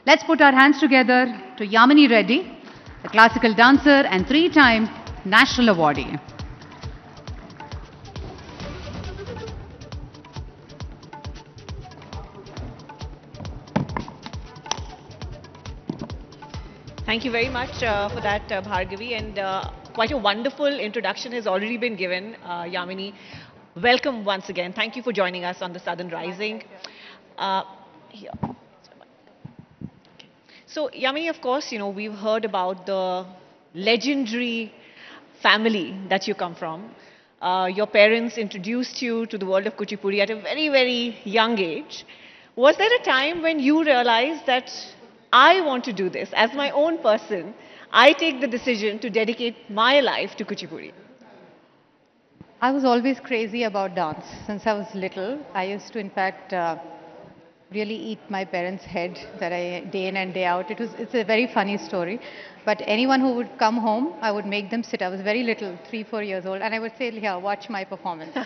Let's put our hands together to Yamini Reddy, a classical dancer and three-time national awardee. Thank you very much for that, Bhargavi, and quite a wonderful introduction has already been given, Yamini. Welcome once again. Thank you for joining us on the Southern Rising. Here. So, Yamini, of course, we've heard about the legendary family that you come from. Your parents introduced you to the world of Kuchipudi at a very, very young age. Was there a time when you realized that I want to do this as my own person? I take the decision to dedicate my life to Kuchipudi. I was always crazy about dance since I was little. I used to, in fact, really eat my parents' head day in and day out. It's a very funny story. But anyone who would come home, I would make them sit. I was very little, 3-4 years old, and I would say, "Here, watch my performance."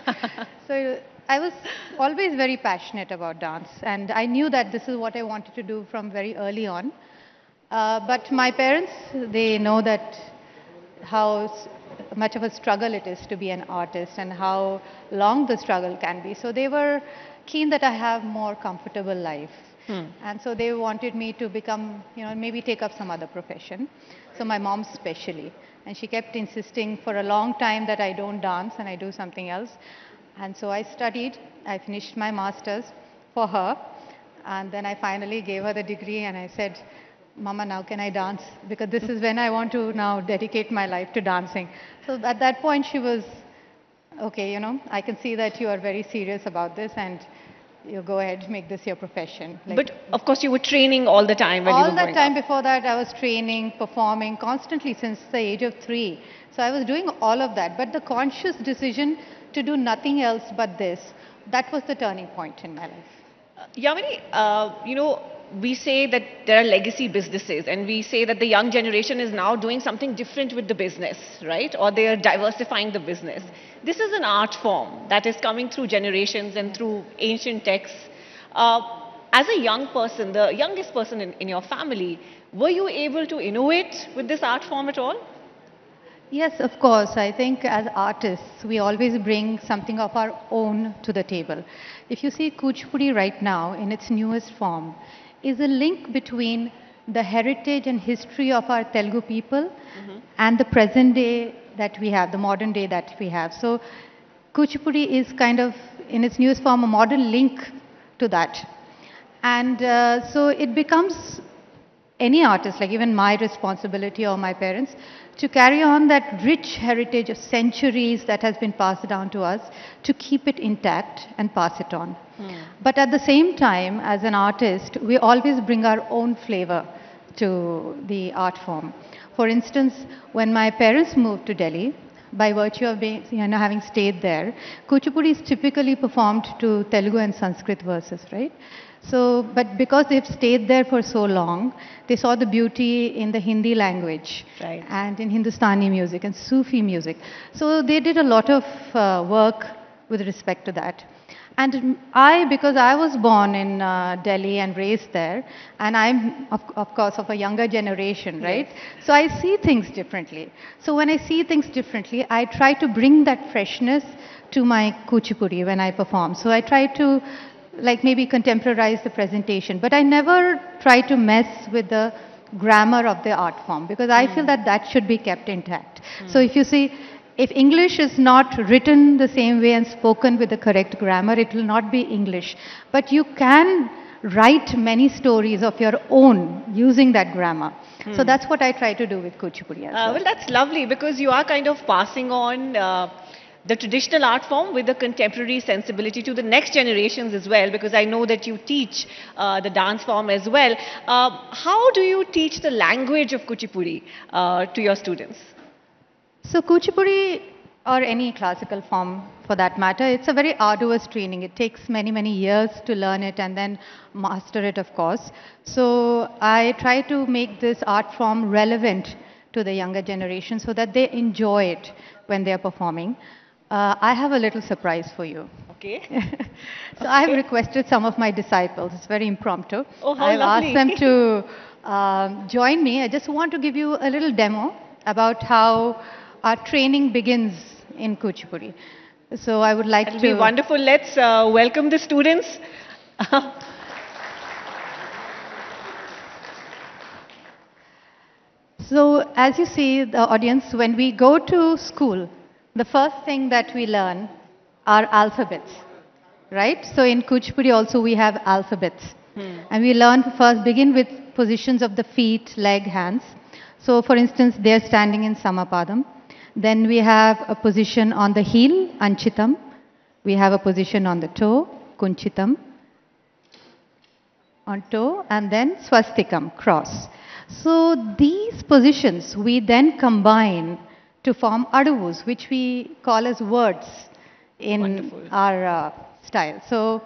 So I was always very passionate about dance, and I knew that this is what I wanted to do from very early on. But my parents, they know that how much of a struggle it is to be an artist and how long the struggle can be. So they were keen that I have more comfortable life. And so they wanted me to become, maybe take up some other profession. So my mom especially. And she kept insisting for a long time that I don't dance and I do something else. And so I studied. I finished my master's for her. And then I finally gave her the degree and I said, "Mama, now can I dance? Because this is when I want to now dedicate my life to dancing." So at that point she was, "Okay, I can see that you are very serious about this and you go ahead, make this your profession." But of course you were training all the time when you were growing up. All the time before that I was training, performing constantly since the age of 3. So I was doing all of that. But the conscious decision to do nothing else but this, that was the turning point in my life. Yamini, we say that there are legacy businesses and we say that the young generation is now doing something different with the business, right? Or they are diversifying the business. This is an art form that is coming through generations and through ancient texts. As a young person, the youngest person in your family, were you able to innovate with this art form at all? Yes, of course. I think as artists, we always bring something of our own to the table. If you see Kuchipudi right now in its newest form, is a link between the heritage and history of our Telugu people and the present day that we have, the modern day that we have. So Kuchipudi is kind of, in its newest form, a modern link to that. And so it becomes any artist, like even my responsibility or my parents, to carry on that rich heritage of centuries that has been passed down to us, to keep it intact and pass it on. But at the same time, as an artist, we always bring our own flavor to the art form. For instance, when my parents moved to Delhi, by virtue of being, having stayed there, Kuchipudi is typically performed to Telugu and Sanskrit verses, right? So, but because they've stayed there for so long, they saw the beauty in the Hindi language and in Hindustani music and Sufi music. So they did a lot of work with respect to that. And because I was born in Delhi and raised there, and I'm, of course, of a younger generation, right? Yes. So I see things differently. So when I see things differently, I try to bring that freshness to my Kuchipudi when I perform. So I try to, maybe contemporize the presentation, but I never try to mess with the grammar of the art form, because I feel that that should be kept intact. So if you see, if English is not written the same way and spoken with the correct grammar, it will not be English. But you can write many stories of your own using that grammar. So that's what I try to do with Kuchipudi as well. Well, that's lovely, because you are kind of passing on the traditional art form with the contemporary sensibility to the next generations as well, because I know that you teach the dance form as well. How do you teach the language of Kuchipudi to your students? So Kuchipudi, or any classical form for that matter, it's a very arduous training. It takes many, many years to learn it and then master it, of course. So I try to make this art form relevant to the younger generation so that they enjoy it when they are performing. I have a little surprise for you. Okay. So I have requested some of my disciples. It's very impromptu. Oh, how I've lovely. asked them to join me. I just want to give you a little demo about how our training begins in Kuchipudi. So I would like It'll to... be wonderful. Let's welcome the students. So as you see, the audience, when we go to school, the first thing that we learn are alphabets, right? So in Kuchipudi also we have alphabets. And we learn to first begin with positions of the feet, leg, hands. So for instance, they're standing in Samapadam. Then we have a position on the heel, Anchitam. We have a position on the toe, Kunchitam. On toe, and then Swastikam, cross. So these positions we then combine to form adavus, which we call as words in Wonderful. our style. So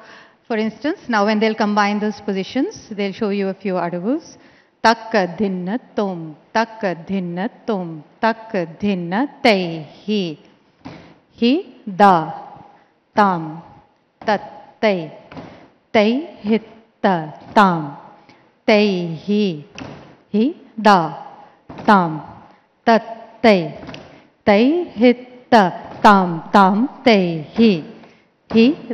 for instance, now when they'll combine those positions, they'll show you a few adavus. Takka dhinna tom, takka dhinna tom, takka dhinna tei hi. Hi da, tam, tat tei, tei hitta tam, tei hi da, tam, tat tei, tei hitta tam, tam tei hi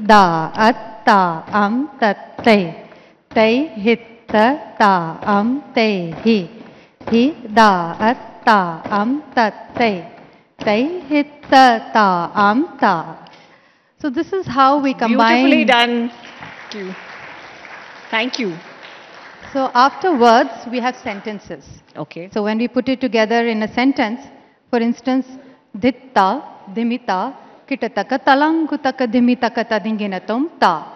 da at ta am tat tei hitta ta am te hi da at ta am tat tei hitta ta am ta. So this is how we combine. Beautifully done. Thank you. Thank you. So after words, we have sentences. Okay. So when we put it together in a sentence, for instance, ditta, dimita, kitataka, talangutaka, dimitaka, tadinginatum, ta.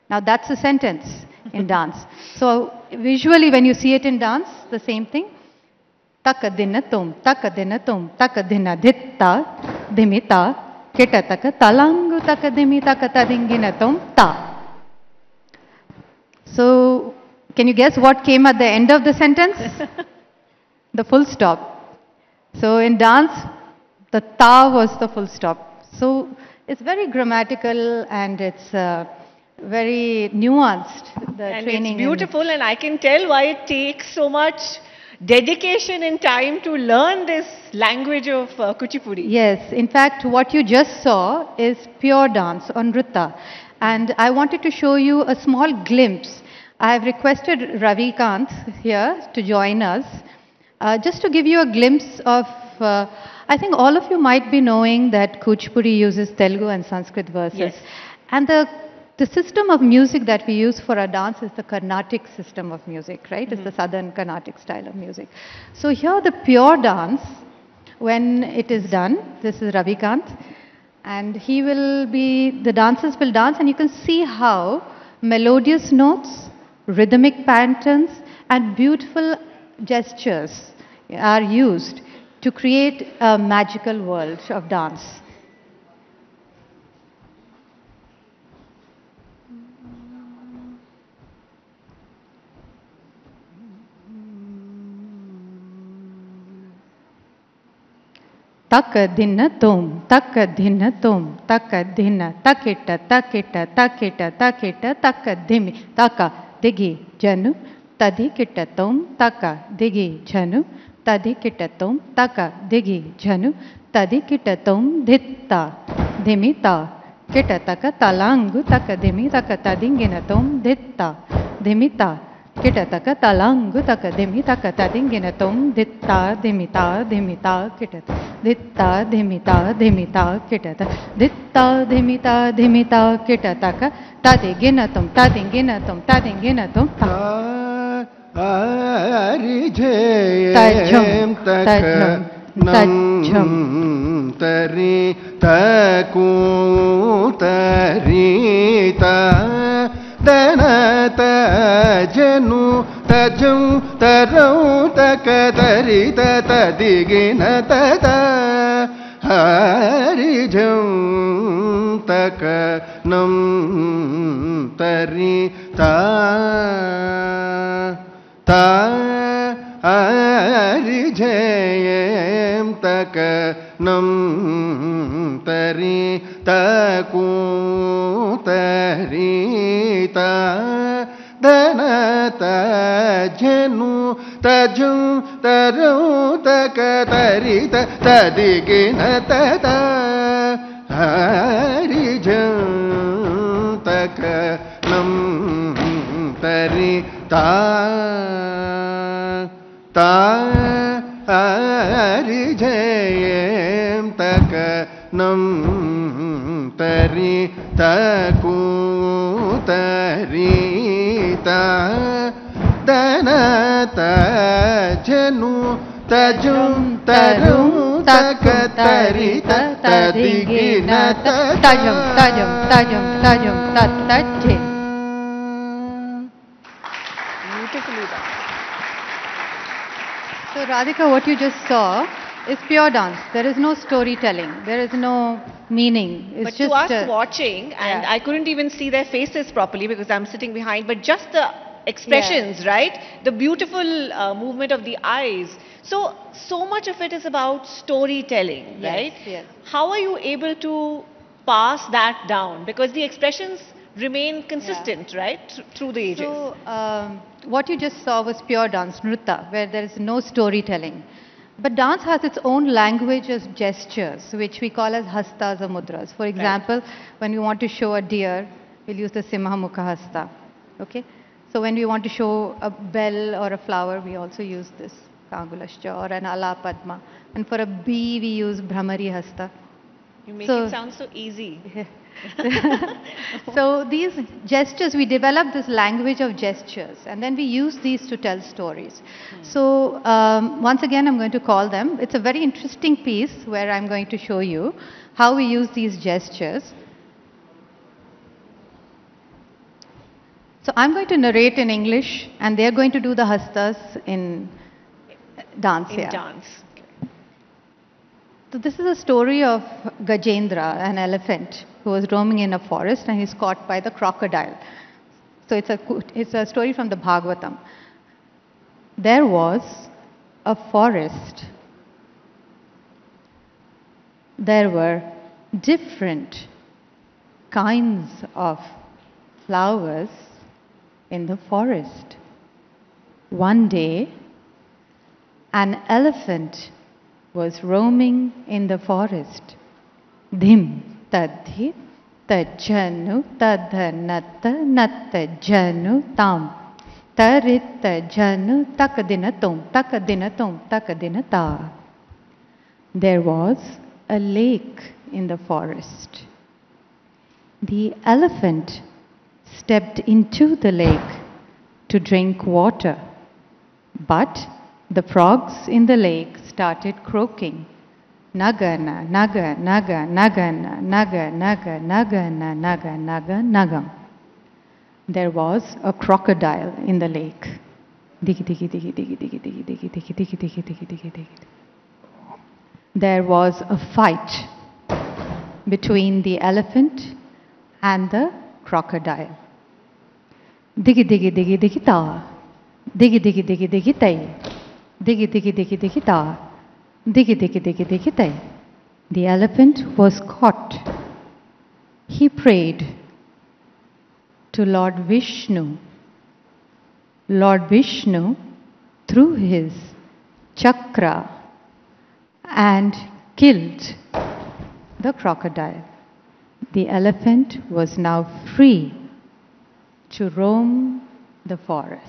Now that's a sentence in dance. So visually when you see it in dance, the same thing. Takadinatum, takadinatum, takadina ditta, dimita, kitataka, talangutaka, dimitaka, tadinginatum, ta. So can you guess what came at the end of the sentence? The full stop. So in dance, the ta was the full stop. So it's very grammatical and it's very nuanced, the And training. it's beautiful, and I can tell why it takes so much dedication and time to learn this language of Kuchipudi. Yes, in fact, what you just saw is pure dance on Nritta. And I wanted to show you a small glimpse. I have requested Ravi Kant here to join us, just to give you a glimpse of, I think all of you might be knowing that Kuchipudi uses Telugu and Sanskrit verses. Yes. And the system of music that we use for our dance is the Carnatic system of music, right? It's the southern Carnatic style of music. So here the pure dance, when it is done, this is Ravi Kant, and the dancers will dance, and you can see how melodious notes, rhythmic patterns, and beautiful gestures are used to create a magical world of dance. Taka dinna tom, taka dinna tom, taka dinna, takita, takita, takita, takita, taka dimi, taka, digi, janu, tadi kita tom, taka, digi, janu, tadi kita tom, taka, digi, janu, tadi kita tom, ditta, dimita, kita taka talangu, taka dimi, taka tadingina tom, ditta, dimita, kita taka talangu, taka dimi, taka tadingina tom, ditta, dimita, dimita, kita ditta, dimita, dimita, kita ditta, dimita, dimita, kita taka tadigina tom, tadingina tom, tadingina tom, Tajum nam tari taku tari ta dana tajanu tajum tarau takadari tadigina tata harijam taka nam tari ta arijayam taka nam tari tari taku tari ta dana ta janu tajum taru taka tari ta tadigina ta ta hari jam taka nam tari ta ta hari jayem taka nam tari taku tari ta dana ta janu tajum tarum taka tari ta tadigina ta tajam tajam tajam tajam tatajje. Beautifully done. So Radhika, what you just saw is pure dance. There is no storytelling. There is no meaning. It's But just to us watching, and yeah. I couldn't even see their faces properly because I'm sitting behind, but just the expressions, right? The beautiful movement of the eyes. So much of it is about storytelling, Yes, right? yes. How are you able to pass that down? Because the expressions remain consistent, right? Through the ages. So what you just saw was pure dance, nritta, where there is no storytelling. But dance has its own language of gestures, which we call as hastas or mudras. For example, when we want to show a deer, we'll use the simha mukha hasta. Okay? So when we want to show a bell or a flower, we also use this kangulascha or an ala padma. And for a bee, we use brahmari hasta. You make So- it sound so easy. So these gestures, we develop this language of gestures, and then we use these to tell stories. So once again, I'm going to call them. It's a very interesting piece where I'm going to show you how we use these gestures. So I'm going to narrate in English, and they're going to do the hastas in dance. In yeah. dance. So this is a story of Gajendra, an elephant, who was roaming in a forest and he's caught by the crocodile. So it's a story from the Bhagavatam. There was a forest. There were different kinds of flowers in the forest. One day, an elephant was roaming in the forest. Dhim tadhi tajanu tadhanatta natta janu tam taritta janu takadinatum takadinatum takadinata. There was a lake in the forest. The elephant stepped into the lake to drink water, but the frogs in the lake started croaking. Nagana, naga, naga, nagana, naga, naga, nagana, naga, naga, nagam. There was a crocodile in the lake. Digi, digi, digi, digi, digi, digi, digi, digi, digi, digi, digi, digi, digi. There was a fight between the elephant and the crocodile. Digi, digi, digi, digi, ta. Digi, digi, digi, digi, tay. Digi, digi, digi, digi, ta. Digi, digi, digi, digi, tay. The elephant was caught. He prayed to Lord Vishnu. Lord Vishnu threw his chakra and killed the crocodile. The elephant was now free to roam the forest.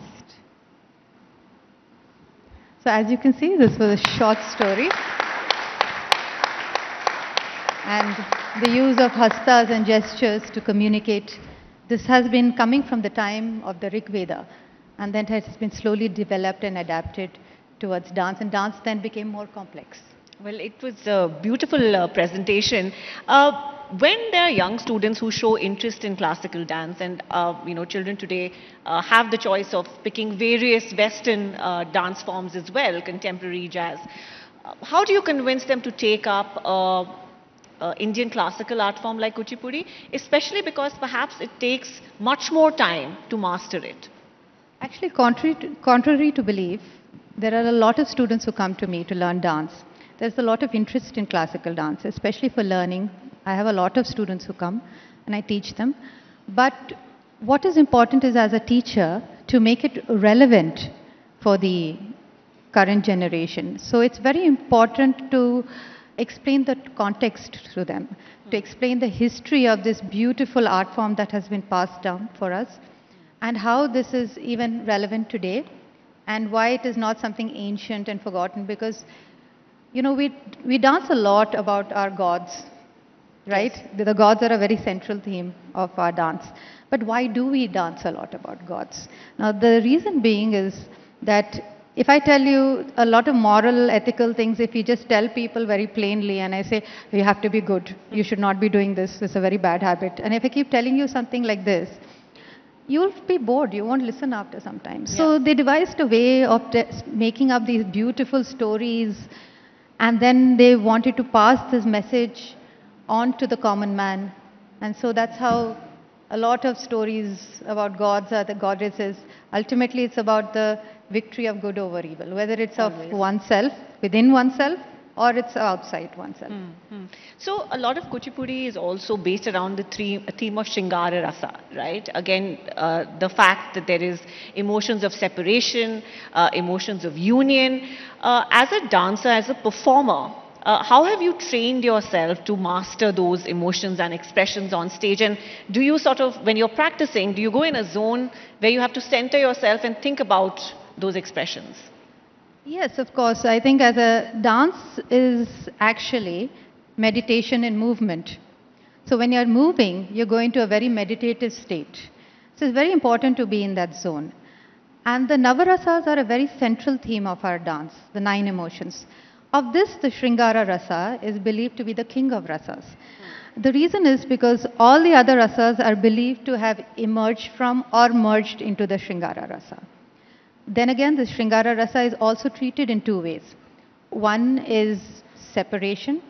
So as you can see, this was a short story. And the use of hastas and gestures to communicate, this has been coming from the time of the Rig Veda. And then it has been slowly developed and adapted towards dance. And dance then became more complex. Well, it was a beautiful presentation. When there are young students who show interest in classical dance, and children today have the choice of picking various Western dance forms as well, contemporary jazz, how do you convince them to take up Indian classical art form like Kuchipudi, especially because perhaps it takes much more time to master it? Actually, contrary to belief, there are a lot of students who come to me to learn dance. There's a lot of interest in classical dance, especially for learning I have a lot of students who come and I teach them. But what is important is as a teacher to make it relevant for the current generation. So it's very important to explain the context to them, to explain the history of this beautiful art form that has been passed down for us, and how this is even relevant today, and why it is not something ancient and forgotten. Because, you know, we dance a lot about our gods, right? Yes. The gods are a very central theme of our dance. But why do we dance a lot about gods? Now, the reason being is that if I tell you a lot of moral, ethical things, if you just tell people very plainly and I say, you have to be good, you should not be doing this, it's a very bad habit. And if I keep telling you something like this, you'll be bored, you won't listen after some time. Yeah. So they devised a way of making up these beautiful stories, and then they wanted to pass this message on to the common man. And so that's how a lot of stories about gods or the goddesses, ultimately it's about the victory of good over evil, whether it's of oneself, within oneself, or it's outside oneself. So a lot of Kuchipudi is also based around the theme of Shringara Rasa, right? Again, the fact that there is emotions of separation, emotions of union. As a dancer, as a performer, how have you trained yourself to master those emotions and expressions on stage? And do you sort of, when you're practicing, do you go in a zone where you have to center yourself and think about those expressions? Yes, of course. I think as a dance is actually meditation and movement. So when you're moving, you're going to a very meditative state. So it's very important to be in that zone. And the Navarasas are a very central theme of our dance, the 9 emotions. Of this, the Shringara Rasa is believed to be the king of rasas. The reason is because all the other rasas are believed to have emerged from or merged into the Shringara Rasa. Then again, the Shringara Rasa is also treated in 2 ways. One is separation,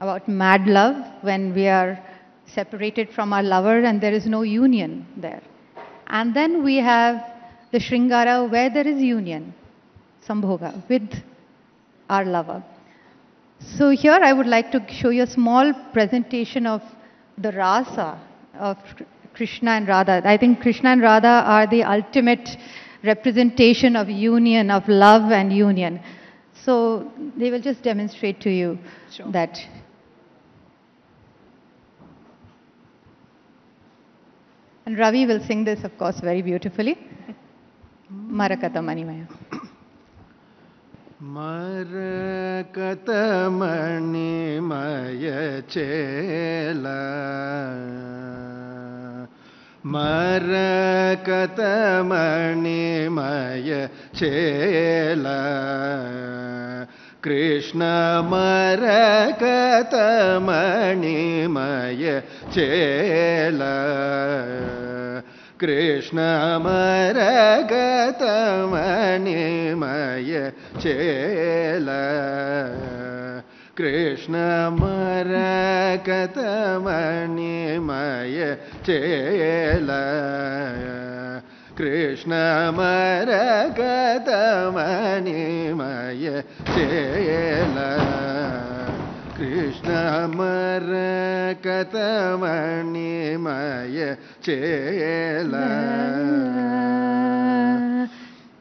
about mad love, when we are separated from our lover and there is no union there. And then we have the Shringara where there is union, Sambhoga, with our lover. So here I would like to show you a small presentation of the rasa of Krishna and Radha. I think Krishna and Radha are the ultimate representation of union, of love and union. So they will just demonstrate to you that. And Ravi will sing this, of course, very beautifully. Marakata Manimaya. Marakatamani chela Marakatamani chela Krishna Marakatamani chela Krishna Marakatamani chela Krishna Marakatamani chela Krishna Marakatamani chela Krishna Marakatamani chela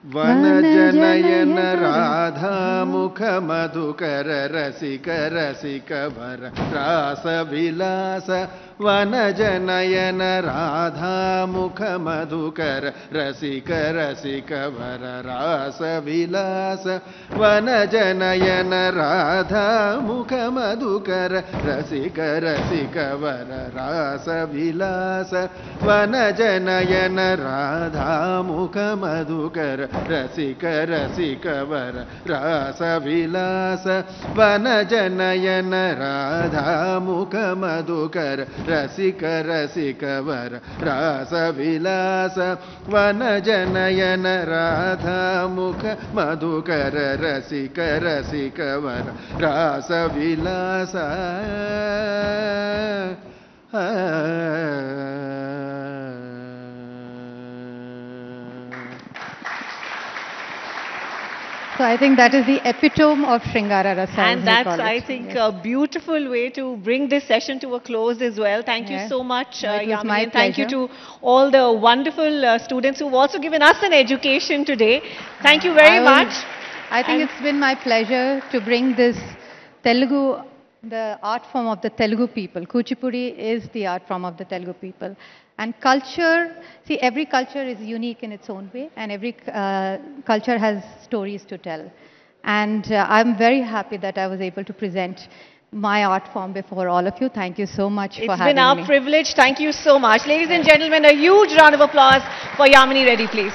Vanajanayana Radha Mukha Madhukara Rasika Rasika Vara Rasa Vilasa Vanajanayana Radha Mukha Madhukara Rasika Rasika Vara Rasa Vilasa Vanajanayana Radha Mukha Madhukara Rasika Rasika Vara Rasa Vilasa Vanajanayana Radha Mukha Madhukara Rasika Rasika Vara Rasa Vilasa Vanajanayana Radha Mukha Madhukara Rasika Rasika Vara Rasa Vilasa Vanajanayana Radha Mukha Madhukara Rasika Rasika Vara Rasa Vilasa So I think that is the epitome of Shringara Rasa. And that's, I think, a beautiful way to bring this session to a close as well. Thank you so much, Yamini. And thank you to all the wonderful students who've also given us an education today. Thank you very much. I think it's been my pleasure to bring this Telugu, the art form of the Telugu people. Kuchipudi is the art form of the Telugu people. And culture, see, every culture is unique in its own way, and every culture has stories to tell. And I'm very happy that I was able to present my art form before all of you. Thank you so much for having me. It's been our privilege. Thank you so much. Ladies and gentlemen, a huge round of applause for Yamini Reddy, please.